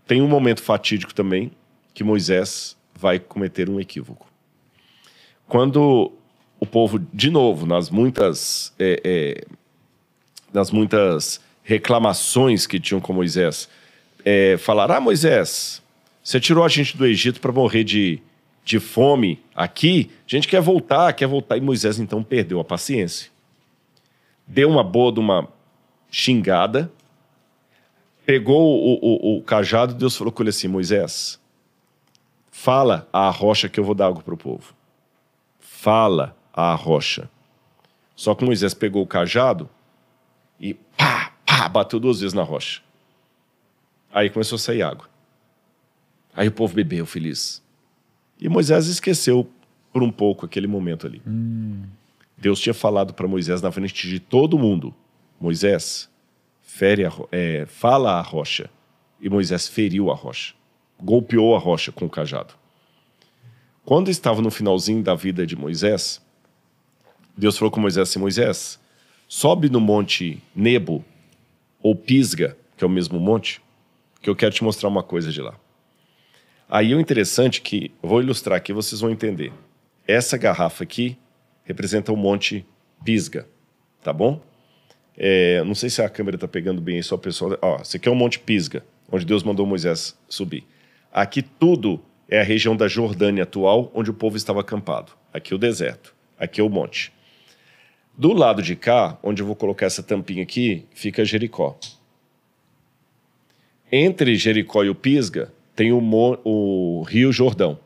tem um momento fatídico também que Moisés vai cometer um equívoco. Quando o povo, de novo, nas muitas reclamações que tinham com Moisés, falaram: Moisés, você tirou a gente do Egito para morrer de fome aqui, a gente quer voltar. E Moisés então perdeu a paciência. Deu uma boa de uma xingada, pegou o cajado, Deus falou com ele assim: Moisés, fala à rocha que eu vou dar água para o povo. Fala à rocha. Só que Moisés pegou o cajado e bateu 2 vezes na rocha. Aí começou a sair água. Aí o povo bebeu feliz. E Moisés esqueceu por um pouco aquele momento ali. Deus tinha falado para Moisés na frente de todo mundo: Moisés, fala à rocha. E Moisés feriu a rocha. Golpeou a rocha com o cajado. Quando estava no finalzinho da vida de Moisés, Deus falou com Moisés assim: Moisés, sobe no monte Nebo, ou Pisga, que é o mesmo monte, que eu quero te mostrar uma coisa de lá. Aí o interessante é que, eu vou ilustrar aqui, vocês vão entender. Essa garrafa aqui representa o monte Pisga, tá bom? Não sei se a câmera está pegando bem aí, só o pessoal. Ó, esse aqui é o monte Pisga, onde Deus mandou Moisés subir. Aqui tudo é a região da Jordânia atual, onde o povo estava acampado. Aqui é o deserto, aqui é o monte. Do lado de cá, onde eu vou colocar essa tampinha aqui, fica Jericó. Entre Jericó e o Pisga, tem o Rio Jordão.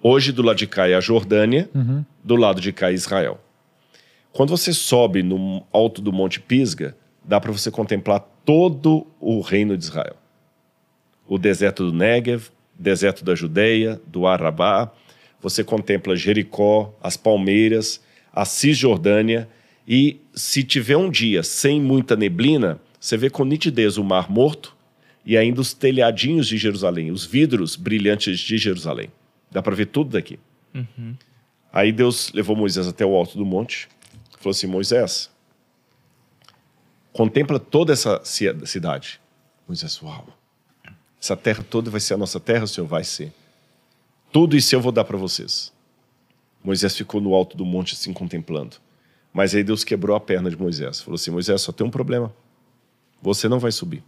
Hoje, do lado de cá é a Jordânia, do lado de cá é Israel. Quando você sobe no alto do Monte Pisga, dá para você contemplar todo o reino de Israel. O deserto do Néguev, deserto da Judeia, do Arabá. Você contempla Jericó, as palmeiras, a Cisjordânia. E se tiver um dia sem muita neblina, você vê com nitidez o Mar Morto e ainda os telhadinhos de Jerusalém, os vidros brilhantes de Jerusalém. Dá para ver tudo daqui. Aí Deus levou Moisés até o alto do monte. Falou assim: Moisés, contempla toda essa cidade. Moisés: uau, essa terra toda vai ser a nossa terra, Senhor? Vai ser. Tudo isso eu vou dar para vocês. Moisés ficou no alto do monte assim contemplando. Mas aí Deus quebrou a perna de Moisés. Falou assim: Moisés, só tem um problema. Você não vai subir.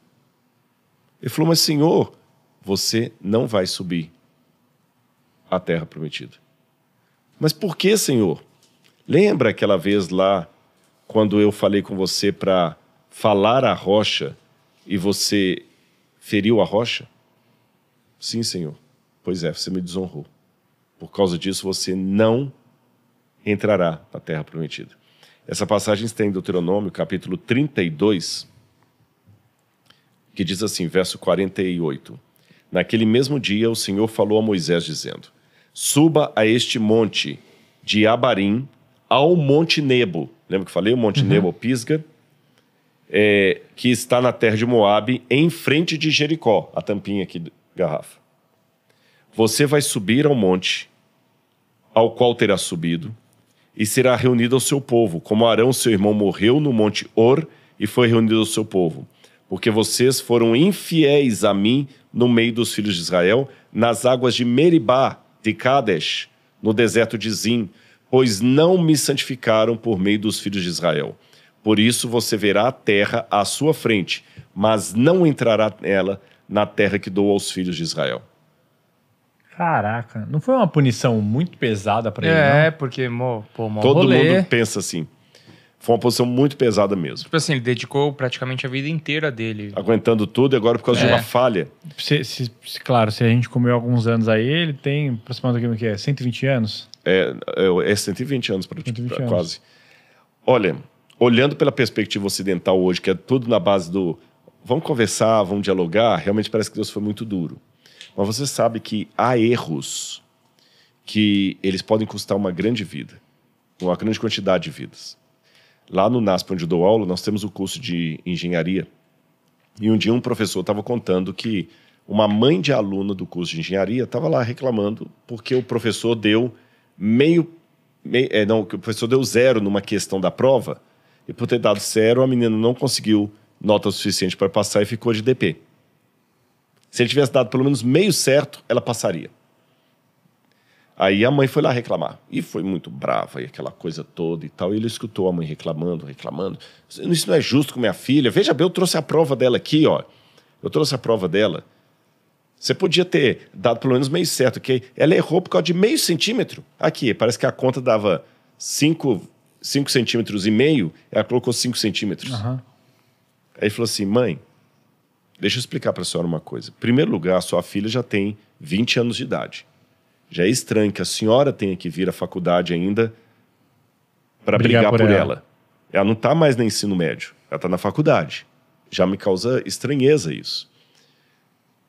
Ele falou: mas Senhor, você não vai subir a terra prometida. Mas por que, Senhor? Lembra aquela vez lá, quando eu falei com você para falar à rocha e você feriu a rocha? Sim, Senhor. Pois é, você me desonrou. Por causa disso, você não entrará na terra prometida. Essa passagem está em Deuteronômio, capítulo 32, que diz assim, verso 48. Naquele mesmo dia, o Senhor falou a Moisés, dizendo: suba a este monte de Abarim, ao monte Nebo. Lembra que eu falei? O monte Nebo, Pisga, que está na terra de Moabe, em frente de Jericó. A tampinha aqui da garrafa. Você vai subir ao monte, ao qual terá subido, e será reunido ao seu povo, como Arão, seu irmão, morreu no monte Hor e foi reunido ao seu povo. Porque vocês foram infiéis a mim no meio dos filhos de Israel, nas águas de Meribá, de Kadesh, no deserto de Zim, pois não me santificaram por meio dos filhos de Israel. Por isso você verá a terra à sua frente, mas não entrará nela, na terra que dou aos filhos de Israel. Caraca, não foi uma punição muito pesada pra ele, não? Porque, mó Todo rolê. mundo pensa assim. Foi uma posição muito pesada mesmo. Tipo assim, ele dedicou praticamente a vida inteira dele. Aguentando tudo e agora por causa de uma falha. Claro, se a gente comeu alguns anos aí, ele tem aproximadamente o que é? 120 anos? É 120 anos, 120 anos. Quase. Olha, olhando pela perspectiva ocidental hoje, que é tudo na base do vamos conversar, vamos dialogar, realmente parece que Deus foi muito duro. Mas você sabe que há erros que eles podem custar uma grande vida, uma grande quantidade de vidas. Lá no NASP, onde eu dou aula, nós temos o curso de engenharia. E um dia um professor estava contando que uma mãe de aluno do curso de engenharia estava lá reclamando porque o professor deu que o professor deu 0 numa questão da prova, e por ter dado 0, a menina não conseguiu nota suficiente para passar e ficou de DP. Se ele tivesse dado pelo menos meio certo, ela passaria. Aí a mãe foi lá reclamar. E foi muito brava, e aquela coisa toda e tal. E ele escutou a mãe reclamando. Isso não é justo com minha filha. Veja bem, eu trouxe a prova dela aqui, ó. Eu trouxe a prova dela. Você podia ter dado pelo menos meio certo, ok? Ela errou por causa de meio centímetro. Aqui, parece que a conta dava 5 centímetros e meio, ela colocou 5 centímetros. Uhum. Aí ele falou assim, mãe, deixa eu explicar para a senhora uma coisa. Em primeiro lugar, a sua filha já tem 20 anos de idade. Já é estranho que a senhora tenha que vir à faculdade ainda para brigar por ela. Ela não está mais no ensino médio, ela está na faculdade. Já me causa estranheza isso.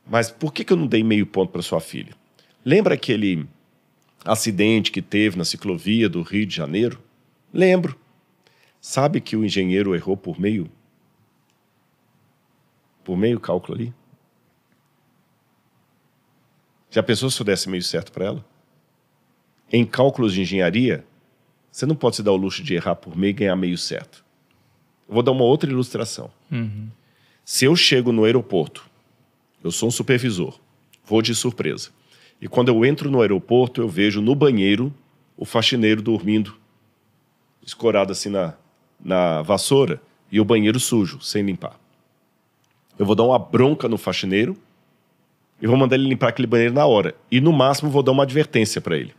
Mas por que eu não dei meio ponto para sua filha? Lembra aquele acidente que teve na ciclovia do Rio de Janeiro? Lembro. Sabe que o engenheiro errou por meio cálculo ali? Já pensou se eu desse meio certo para ela? Em cálculos de engenharia, você não pode se dar o luxo de errar por meio e ganhar meio certo. Eu vou dar uma outra ilustração. Se eu chego no aeroporto, eu sou um supervisor, vou de surpresa. E quando eu entro no aeroporto, eu vejo no banheiro o faxineiro dormindo, escorado assim na vassoura, e o banheiro sujo, sem limpar. Eu vou dar uma bronca no faxineiro e vou mandar ele limpar aquele banheiro na hora. E no máximo vou dar uma advertência para ele.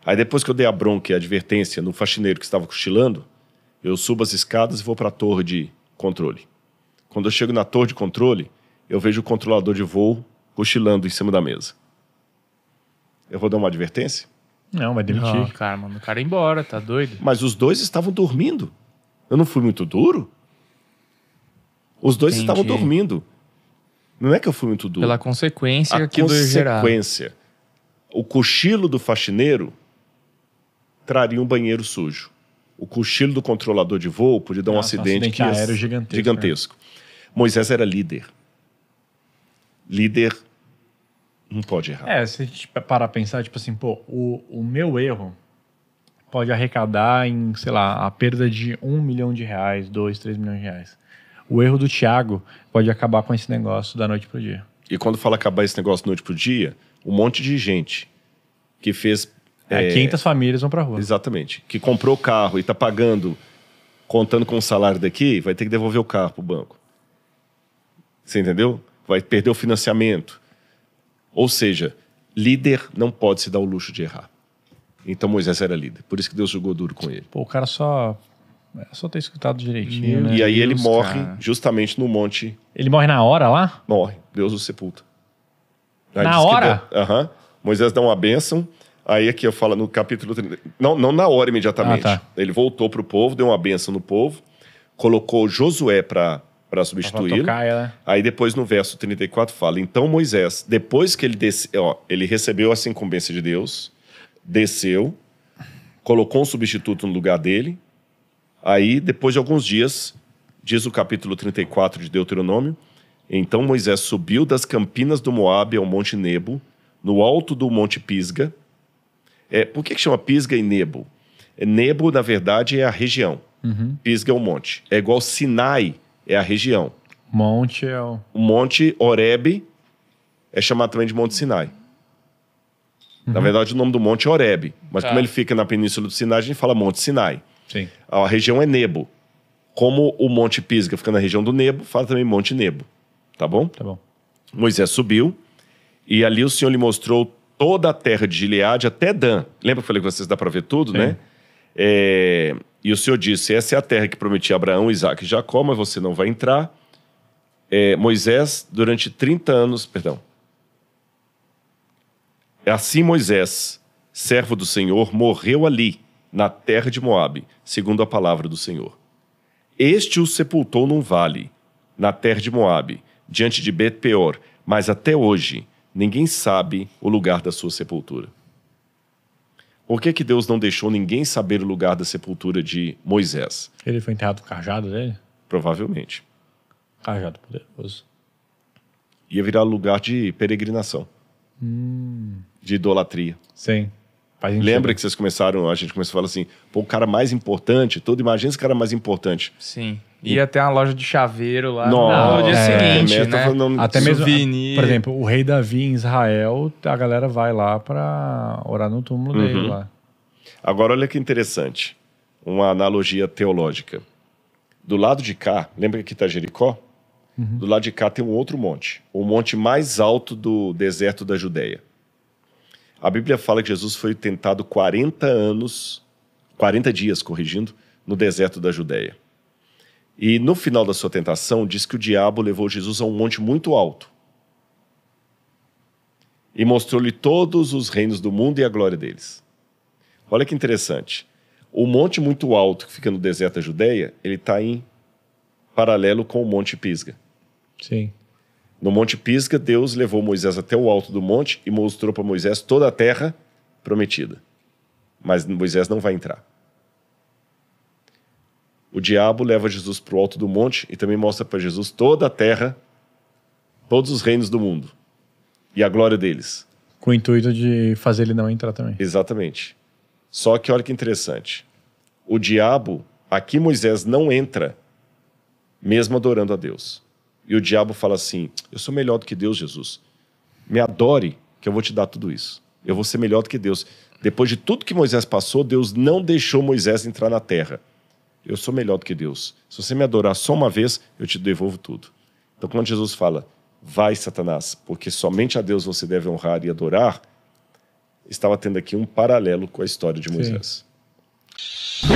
Aí depois que eu dei a bronca e a advertência no faxineiro que estava cochilando, eu subo as escadas e vou para a torre de controle. Quando eu chego na torre de controle, eu vejo o controlador de voo cochilando em cima da mesa. Eu vou dar uma advertência? Não, vai demitir. Não, cara, mano, o cara ia embora, tá doido? Mas os dois estavam dormindo. Eu não fui muito duro? Os dois estavam dormindo. Não é que eu fui muito duro. Pela consequência A que aquilo ia gerar. consequência. O cochilo do faxineiro traria um banheiro sujo. O cochilo do controlador de voo podia dar um acidente que aéreo gigantesco. Moisés era líder. Líder não pode errar. Se a gente parar a pensar, tipo assim, pô, o meu erro pode arrecadar em, sei lá, a perda de R$1 milhão, 2, 3 milhões de reais. O erro do Thiago pode acabar com esse negócio da noite pro dia. E quando fala acabar esse negócio da noite pro dia, um monte de gente que fez... 500 famílias vão pra rua. Exatamente. Que comprou o carro e tá pagando, contando com o salário daqui, vai ter que devolver o carro pro banco. Você entendeu? Vai perder o financiamento. Ou seja, líder não pode se dar o luxo de errar. Então Moisés era líder. Por isso que Deus jogou duro com ele. Pô, o cara só ter escutado direitinho, né? E aí ele morre cara. justamente no monte. Ele morre na hora lá? Morre. Deus o sepulta. Aí Na diz que hora? Aham. Moisés dá uma bênção. Aí aqui eu falo no capítulo 30. Não na hora imediatamente. Ah, tá. Ele voltou pro povo, deu uma bênção no povo, colocou Josué para substituí-lo. Né? Aí depois no verso 34 fala, então Moisés, depois que ele recebeu essa incumbência de Deus, desceu, colocou um substituto no lugar dele, aí depois de alguns dias, diz o capítulo 34 de Deuteronômio, então Moisés subiu das campinas do Moabe ao Monte Nebo, no alto do Monte Pisga. Por que chama Pisga e Nebo? Nebo, na verdade, é a região. Pisga é o monte. É igual Sinai, é a região. Monte é o... O Monte Horebe é chamado também de Monte Sinai. Na verdade, o nome do monte é Horebe. Mas como ele fica na Península do Sinai, a gente fala Monte Sinai. Sim. A região é Nebo. Como o Monte Pisga fica na região do Nebo, fala também Monte Nebo. Tá bom? Tá bom. Moisés subiu e ali o Senhor lhe mostrou toda a terra de Gileade até Dan. Lembra que eu falei que vocês dá para ver tudo, Sim. né? E o Senhor disse, essa é a terra que prometi a Abraão, Isaac e Jacó, mas você não vai entrar. Moisés, durante 30 anos... Perdão. Assim Moisés, servo do Senhor, morreu ali, na terra de Moabe, segundo a palavra do Senhor. Este o sepultou num vale, na terra de Moabe, diante de Bet-peor, mas até hoje ninguém sabe o lugar da sua sepultura. Por que Deus não deixou ninguém saber o lugar da sepultura de Moisés? Ele foi enterrado com o cajado dele? Provavelmente. Cajado poderoso. Ia virar lugar de peregrinação. De idolatria. Sim. Faz sentido. Lembra que a gente começou a falar assim, pô, o cara mais importante, imagina esse cara mais importante. Sim. Ia ter uma loja de chaveiro lá Nossa, no dia seguinte, Meta né? falando- Até mesmo, Souvenir. por exemplo, o rei Davi em Israel, a galera vai lá pra orar no túmulo dele lá. Agora, olha que interessante. Uma analogia teológica. Do lado de cá, lembra que está Jericó? Do lado de cá tem um outro monte. O monte mais alto do deserto da Judéia. A Bíblia fala que Jesus foi tentado 40 dias, corrigindo, no deserto da Judéia. E no final da sua tentação, diz que o diabo levou Jesus a um monte muito alto. E mostrou-lhe todos os reinos do mundo e a glória deles. Olha que interessante. O monte muito alto que fica no deserto da Judéia, ele está em paralelo com o Monte Pisga. Sim. No Monte Pisga, Deus levou Moisés até o alto do monte e mostrou para Moisés toda a terra prometida. Mas Moisés não vai entrar. O diabo leva Jesus para o alto do monte e também mostra para Jesus toda a terra, todos os reinos do mundo e a glória deles. Com o intuito de fazer ele não entrar também. Exatamente. Só que olha que interessante. O diabo, aqui Moisés não entra, mesmo adorando a Deus. E o diabo fala assim, eu sou melhor do que Deus, Jesus. Me adore, que eu vou te dar tudo isso. Eu vou ser melhor do que Deus. Depois de tudo que Moisés passou, Deus não deixou Moisés entrar na terra. Eu sou melhor do que Deus. Se você me adorar só uma vez, eu te devolvo tudo. Então, quando Jesus fala, vai, Satanás, porque somente a Deus você deve honrar e adorar, estava tendo aqui um paralelo com a história de Moisés. Sim.